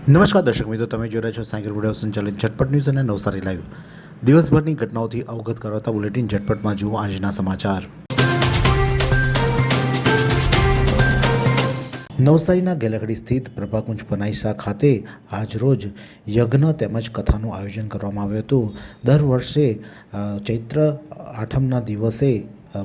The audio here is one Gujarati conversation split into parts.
નમસ્કાર દર્શક મિત્રો, તમે જોઈ રહ્યા છો સાયકલ વિડીયો સંચાલિત ઝટપટ ન્યૂઝ અને નવસારી લાઈવ. દિવસભરની ઘટનાઓથી અવગત કરાવતા બુલેટિન ઝટપટમાં જુઓ આજના સમાચાર. નવસારીના ગેલખડી સ્થિત પ્રભાકુંજ પનાઈસા ખાતે આજરોજ યજ્ઞ તેમજ કથાનું આયોજન કરવામાં આવ્યું હતું. દર વર્ષે ચૈત્ર આઠમના દિવસે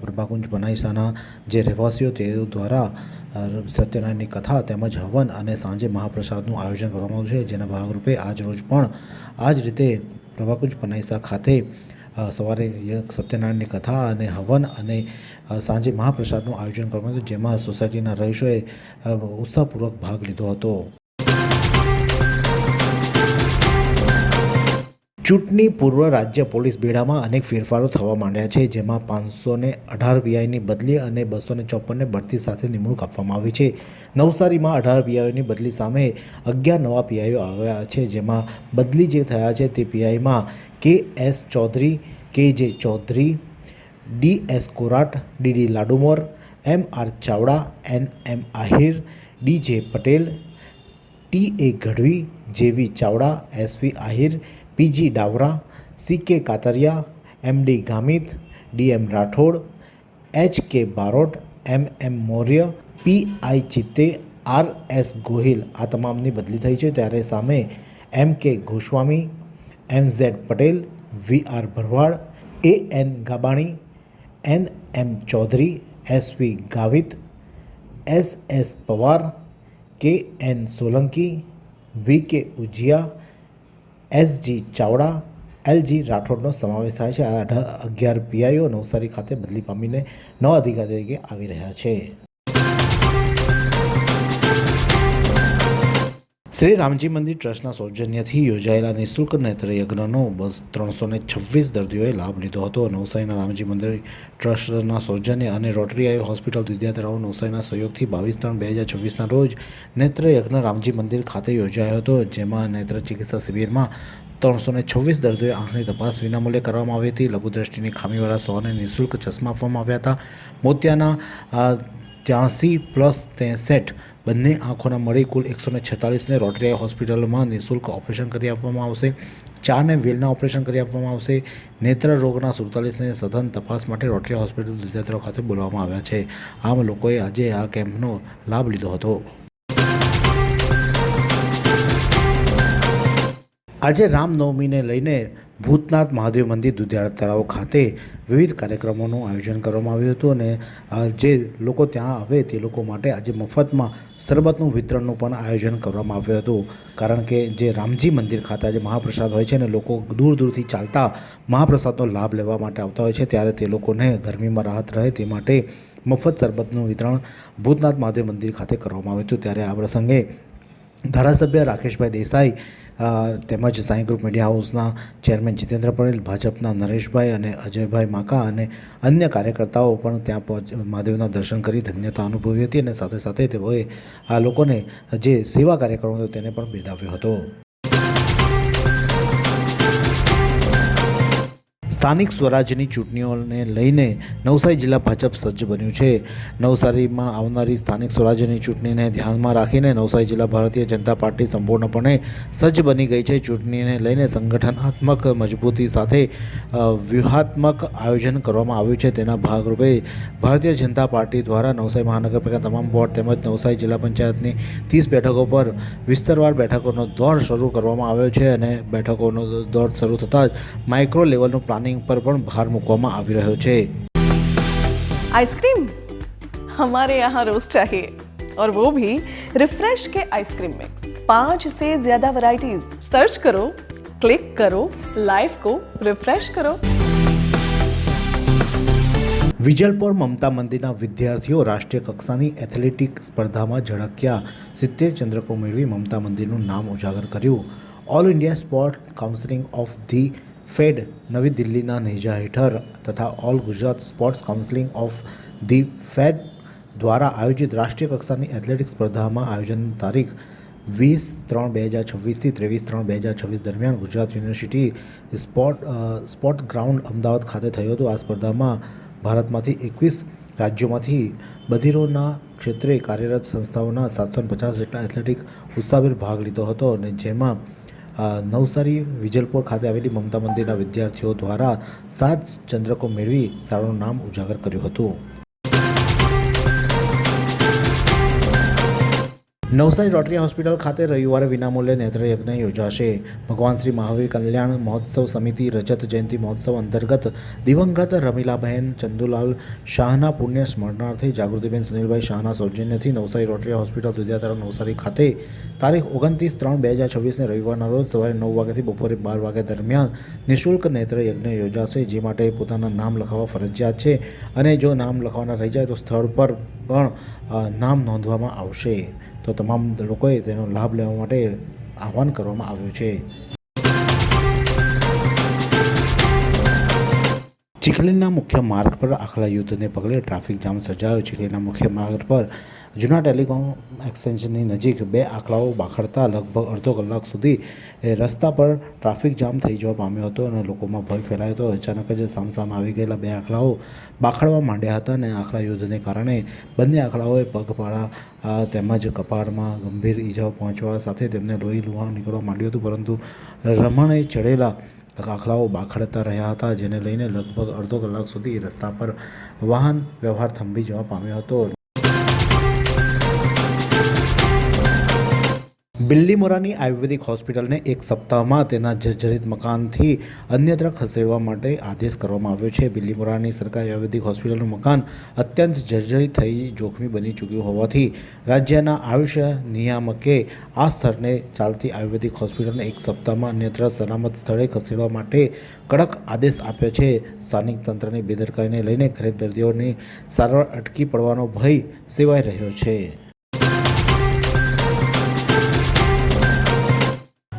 પ્રભાકુંજ પનાઈસાના જે રહેવાસીઓ તેઓ દ્વારા સત્યનારાયણની કથા તેમજ હવન અને સાંજે મહાપ્રસાદનું આયોજન કરવામાં આવ્યું છે, જેના ભાગરૂપે આજ રોજ પણ આ જ રીતે પ્રભાકુંજ પનાઈસા ખાતે સવારે સત્યનારાયણની કથા અને હવન અને સાંજે મહાપ્રસાદનું આયોજન કરવામાં આવ્યું, જેમાં સોસાયટીના રહીશોએ ઉત્સાહપૂર્વક ભાગ લીધો હતો. ચૂંટણી પૂર્વ રાજ્ય પોલીસ બેડામાં અનેક ફેરફારો થવા માંડ્યા છે, જેમાં 518 પીઆઈની બદલી અને 254ને બઢતી સાથે નિમણૂક આપવામાં આવી છે. નવસારીમાં 18 પીઆઈઓની બદલી સામે 11 નવા પીઆઈઓ આવ્યા છે, જેમાં બદલી જે થયા છે તે પીઆઈમાં કે.એસ. ચૌધરી, કે.જે. ચૌધરી, ડી.એસ. કોરાટ, ડી.ડી. લાડુમોર, એમ.આર. ચાવડા, એન.એમ. આહિર, ડી.જે. પટેલ, ટી.એ. ગઢવી, જે.વી. ચાવડા, એસ.વી. આહિર, પી.જી. ડાવરા, સી.કે. કાતરિયા, એમ.ડી. ગામિત, ડી.એમ. રાઠોડ, એચ.કે. બારોટ, એમ.એમ. મૌર્ય, પી.આઈ. ચિત્તે, આર.એસ. ગોહિલ આ તમામની બદલી થઈ છે. ત્યારે સામે એમ.કે. ગોસ્વામી, એમ.ઝેડ. પટેલ, વી.આર. ભરવાડ, એ.એન. ગાબાણી, એન.એમ. ચૌધરી, એસ.વી. ગાવિત, એસ.એસ. પવાર, કે.એન. સોલંકી, વી.કે. ઉજિયા, એસ.જી. ચાવડા, એલ.જી. રાઠોડનો સમાવેશ થાય છે. આ 11 પીઆઈઓ નવસારી ખાતે બદલી પામીને નવા અધિકારી તરીકે આવી રહ્યા છે. શ્રી રામજી મંદિર ટ્રસ્ટના સૌજન્યથી યોજાયેલા નિઃશુલ્ક નેત્ર યજ્ઞનો 326 દર્દીઓએ લાભ લીધો હતો. નવસારીના રામજી મંદિર ટ્રસ્ટના સૌજન્ય અને રોટરી આઈ હોસ્પિટલ દુધિયાતળાવ નવસારીના સહયોગથી 22/3/2026ના રોજ નેત્ર યજ્ઞ રામજી મંદિર ખાતે યોજાયો હતો, જેમાં નેત્ર ચિકિત્સા શિબિરમાં 326 દર્દીઓએ આંખની તપાસ વિનામૂલ્યે કરવામાં આવી હતી. લઘુદ્રષ્ટિની ખામીવાળા 100ને નિઃશુલ્ક ચશ્મા આપવામાં આવ્યા હતા. મોતિયાના 83+63 બંને આંખોના મળી કુલ 146ને રોટરી હોસ્પિટલમાં નિઃશુલ્ક ઓપરેશન કરી આપવામાં આવશે. 4ને વેલના ઓપરેશન કરી આપવામાં આવશે. નેત્ર રોગના 47ને સઘન તપાસ માટે રોટરી હોસ્પિટલ દુધિયાતળાવ ખાતે બોલાવવામાં આવ્યા છે. આમ લોકોએ આજે આ કેમ્પનો લાભ લીધો હતો. આજે રામનવમીને લઈને ભૂતનાથ મહાદેવ મંદિર દુધિયાતળાવ ખાતે વિવિધ કાર્યક્રમોનું આયોજન કરવામાં આવ્યું હતું અને જે લોકો ત્યાં આવે તે લોકો માટે આજે મફતમાં શરબતનું વિતરણનું પણ આયોજન કરવામાં આવ્યું હતું. કારણ કે જે રામજી મંદિર ખાતે આજે મહાપ્રસાદ હોય છે અને લોકો દૂર દૂરથી ચાલતા મહાપ્રસાદનો લાભ લેવા માટે આવતા હોય છે, ત્યારે તે લોકોને ગરમીમાં રાહત રહે તે માટે મફત શરબતનું વિતરણ ભૂતનાથ મહાદેવ મંદિર ખાતે કરવામાં આવ્યું હતું. ત્યારે આ પ્રસંગે ધારાસભ્ય રાકેશભાઈ દેસાઈ તેમજ સાંઈ ગ્રુપ મીડિયા હાઉસના ચેરમેન જીતેન્દ્ર પટેલ, ભાજપના નરેશભાઈ અને અજયભાઈ માકા અને અન્ય કાર્યકર્તાઓ પણ ત્યાં મહાદેવના દર્શન કરી ધન્યતા અનુભવી હતી અને સાથે સાથે તેઓએ આ લોકોને જે સેવા કાર્યક્રમો હતો તેને પણ બિરદાવ્યો હતો. સ્થાનિક સ્વરાજ્યની ચૂંટણીઓને લઈને નવસારી જિલ્લા ભાજપ સજ્જ બન્યું છે. નવસારીમાં આવનારી સ્થાનિક સ્વરાજ્યની ચૂંટણીને ધ્યાનમાં રાખીને નવસારી જિલ્લા ભારતીય જનતા પાર્ટી સંપૂર્ણપણે સજ્જ બની ગઈ છે. ચૂંટણીને લઈને સંગઠનાત્મક મજબૂતી સાથે વ્યૂહાત્મક આયોજન કરવામાં આવ્યું છે. તેના ભાગરૂપે ભારતીય જનતા પાર્ટી દ્વારા નવસારી મહાનગરપાલિકા તમામ વોર્ડ તેમજ નવસારી જિલ્લા પંચાયતની 30 બેઠકો પર વિસ્તારવાર બેઠકોનો દોર શરૂ કરવામાં આવ્યો છે અને બેઠકોનો દોર શરૂ થતાં જ માઇક્રો લેવલનું પ્લાનિંગ पर પણ ભાર મૂકવામાં આવી રહ્યો છે. आइसक्रीम हमारे यहाँ रोज चाहिए और वो भी रिफ्रेश के आइसक्रीम मिक्स 5 से ज्यादा वैरायटीज सर्च करो, क्लिक करो, लाइफ को रिफ्रेश करो. વિજલપોર મમતા મંદિરના વિદ્યાર્થીઓ રાષ્ટ્રીય કક્ષાની એથ્લેટિક સ્પર્ધામાં ઝળક્યા. 70 ચંદ્રકો મેળવી મમતા મંદિરનું નામ ઉજાગર કર્યું. All India sport council of the fed નવી દિલ્હીના નેજા હેઠળ તથા all Gujarat sports council of the fed દ્વારા આયોજિત રાષ્ટ્રીય કક્ષાની એથ્લેટિક્સ સ્પર્ધામાં આયોજન તારીખ 20/3/2026 થી 23/3/2026 દરમિયાન Gujarat university sport ground Ahmedabad ખાતે થયું હતું. આ સ્પર્ધામાં ભારતમાંથી 21 રાજ્યોમાંથી બધિરોના ક્ષેત્રે કાર્યરત સંસ્થાઓના 750 જેટલા એથ્લેટિક ઉત્સાહભેર ભાગ લીધો હતો અને જેમાં નવસારી વિજલપોર ખાતે આવેલી મમતા મંદિરના વિદ્યાર્થીઓ દ્વારા 7 ચંદ્રકો મેળવી શાળાનું નામ ઉજાગર કર્યું હતું. નવસારી રોટરી હોસ્પિટલ ખાતે રવિવારે વિનામૂલ્યે નેત્રયજ્ઞ યોજાશે. ભગવાન શ્રી મહાવીર કલ્યાણ મહોત્સવ સમિતિ રજત જયંતિ મહોત્સવ અંતર્ગત દિવંગત રમીલાબહેન ચંદુલાલ શાહના પુણ્ય સ્મરણાર્થે જાગૃતિબેન સુનિલભાઈ શાહના સૌજન્યથી નવસારી રોટરી હોસ્પિટલ દુધિયાતળાવ નવસારી ખાતે તારીખ 29/3/2026 રવિવારના રોજ સવારે 9 વાગ્યાથી બપોરે 12 વાગ્યા દરમિયાન નિઃશુલ્ક નેત્રયજ્ઞ યોજાશે, જે માટે પોતાના નામ લખાવવા ફરજિયાત છે અને જો નામ લખવાના રહી જાય તો સ્થળ પર પણ નામ નોંધવામાં આવશે. તો તમામ લોકોએ તેનો લાભ લેવા માટે આહવાન કરવામાં આવ્યું છે. ચીખલીના મુખ્ય માર્ગ પર આખલા યુદ્ધને પગલે ટ્રાફિક જામ સર્જાયો. ચીખલીના મુખ્ય માર્ગ પર જૂના ટેલિકોમ એક્સચેન્જની નજીક 2 આખલાઓ બાખડતા લગભગ અડધો કલાક સુધી રસ્તા પર ટ્રાફિક જામ થઈ જવા પામ્યો હતો અને લોકોમાં ભય ફેલાયો હતો. અચાનક જ સામસામે આવી ગયેલા 2 આખલાઓ બાખડવા માંડ્યા હતા અને આખલા યુદ્ધને કારણે બંને આખલાઓએ પગપાળા તેમજ કપાળમાં ગંભીર ઈજાઓ પહોંચવા સાથે તેમને લોહી લુહાણ નીકળવા માંડ્યું હતું, પરંતુ રમણે ચડેલા આખલાઓ બાખડતા રહ્યા હતા, જેને લઈને લગભગ અડધો કલાક સુધી રસ્તા પર વાહન વ્યવહાર થંભી જવા પામ્યો હતો. બિલ્લીમોરાની આયુર્વેદિક હોસ્પિટલને 1 સપ્તાહમાં તેના જર્જરિત મકાનથી અન્યત્ર ખસેડવા માટે આદેશ કરવામાં આવ્યો છે. બિલ્લીમોરાની સરકારી આયુર્વેદિક હોસ્પિટલનું મકાન અત્યંત જર્જરિત થઈ જોખમી બની ચૂક્યું હોવાથી રાજ્યના આયુષ નિયામકે આ સ્થળને ચાલતી આયુર્વેદિક હોસ્પિટલને 1 સપ્તાહમાં અન્યત્ર સલામત સ્થળે ખસેડવા માટે કડક આદેશ આપ્યો છે. સ્થાનિક તંત્રની બેદરકારીને લઈને ગરીબ દર્દીઓની સારવાર અટકી પડવાનો ભય સેવાઈ રહ્યો છે.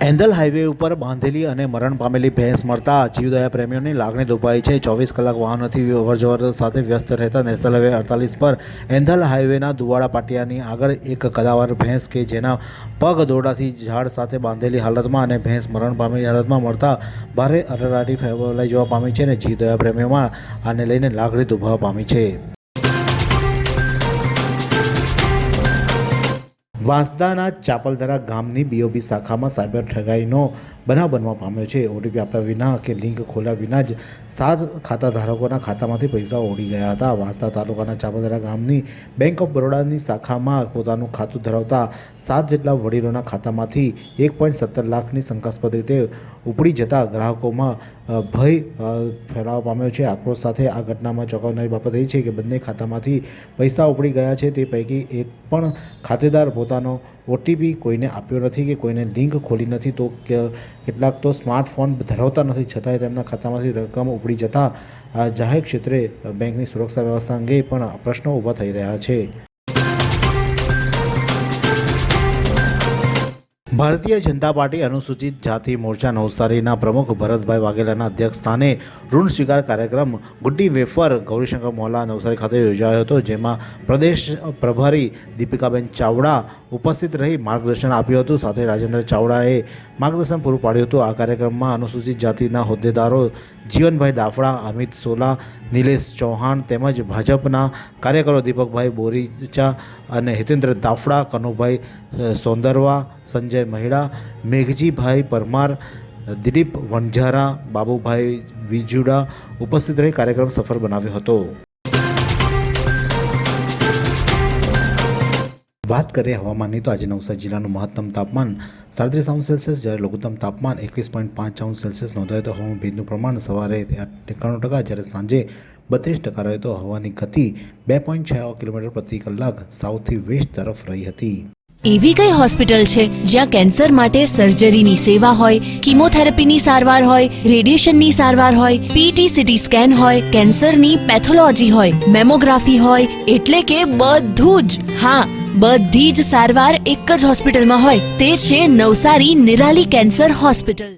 એન્ધલ હાઈવે ઉપર બાંધેલી અને મરણ પામેલી ભેંસ મળતા જીવદયા પ્રેમીઓની લાગણી દુભાઈ છે. 24 કલાક વાહનોથી અવરજવર સાથે વ્યસ્ત રહેતા નેશનલ હાઈવે 48 પર એન્ધલ હાઈવેના દુવાડા પાટિયાની આગળ એક કદાવર ભેંસ કે જેના પગ દોરડાથી ઝાડ સાથે બાંધેલી હાલતમાં અને ભેંસ મરણ પામેલી હાલતમાં મળતા ભારે અરેરાટી ફેલાઈ જવા પામી છે અને જીવદયા પ્રેમીઓમાં આને લઈને લાગણી દુભાવા પામી છે. વાંસદાના ચાપલધરા ગામની બીઓબી શાખામાં સાયબર ઠગાઈનો બનાવ બનવા પામ્યો છે. ઓટીપી આપ્યા વિના કે લિંક ખોલ્યા વિના જ 7 ખાતા ધારકોના ખાતામાંથી પૈસા ઉડી ગયા હતા. વાંસદા તાલુકાના ચાપલધરા ગામની બેંક ઓફ બરોડાની શાખામાં પોતાનું ખાતું ધરાવતા 7 જેટલા વડીલોના ખાતામાંથી 1.17 લાખની શંકાસ્પદ રીતે ઉપડી જતા ગ્રાહકોમાં ભય ફેલાવા પામ્યો છે. આક્રોશ સાથે આ ઘટનામાં ચોંકાવનારી બાબત એ છે કે બંને ખાતામાંથી પૈસા ઉપડી ગયા છે. તે પૈકી એક પણ ખાતેદાર પોતાનો ઓટીપી કોઈને આપ્યો નથી કે કોઈને લિંક ખોલી નથી, તો કેટલાક તો સ્માર્ટફોન ધરાવતા નથી, છતાંય તેમના ખાતામાંથી રકમ ઉપડી જતાં જાહેર ક્ષેત્રે બેંકની સુરક્ષા વ્યવસ્થા અંગે પણ પ્રશ્નો ઊભા થઈ રહ્યા છે. ભારતીય જનતા પાર્ટી અનુસૂચિત જાતિ મોરચા નવસારીના પ્રમુખ ભરતભાઈ વાઘેલાના અધ્યક્ષ સ્થાને ઋણ સ્વીકાર કાર્યક્રમ ગુડ્ડી વેફર ગૌરીશંકર મોહલ્લા નવસારી ખાતે યોજાયો હતો, જેમાં પ્રદેશ પ્રભારી દીપિકાબેન ચાવડા ઉપસ્થિત રહી માર્ગદર્શન આપ્યું હતું. સાથે રાજેન્દ્ર ચાવડાએ માર્ગદર્શન પૂરું પાડ્યું હતું. આ કાર્યક્રમમાં અનુસૂચિત જાતિના હોદ્દેદારો જીવનભાઈ દાફડા, અમિત સોલા, નિલેશ ચૌહાણ તેમજ ભાજપના કાર્યકરો દીપકભાઈ બોરીચા અને હિતેન્દ્ર દાફડા, કનુભાઈ સોંદરવા, સંજય મહિડા, મેઘજીભાઈ પરમાર, દિલીપ વણઝારા, બાબુભાઈ વિજુડા ઉપસ્થિત રહી કાર્યક્રમ સફળ બનાવ્યો હતો. વાત કરીએ હવામાનની તો આજે નવસારી જિલ્લાનું મહત્તમ તાપમાન 37°C જ્યારે લઘુત્તમ તાપમાન 21.5°C નોંધાયું તો હવામાં ભેજનું પ્રમાણ સવારે 91% જ્યારે સાંજે 32% રહ્યો તો હવાની ગતિ 2.6 કિલોમીટર પ્રતિ કલાક સાઉથથી વેસ્ટ તરફ રહી હતી. એવી કઈ હોસ્પિટલ છે જ્યાં કેન્સર માટે સર્જરીની સેવા હોય, કીમોથેરાપીની સારવાર હોય, રેડિયેશનની સારવાર હોય, પીટી સીટી સ્કેન હોય, કેન્સરની પેથોલોજી હોય, મેમોગ્રાફી હોય, એટલે કે બધું જ. હા, બધી જ સારવાર એક જ હોસ્પિટલમાં હોય. તે છે નવસારી નિરાલી કેન્સર હોસ્પિટલ.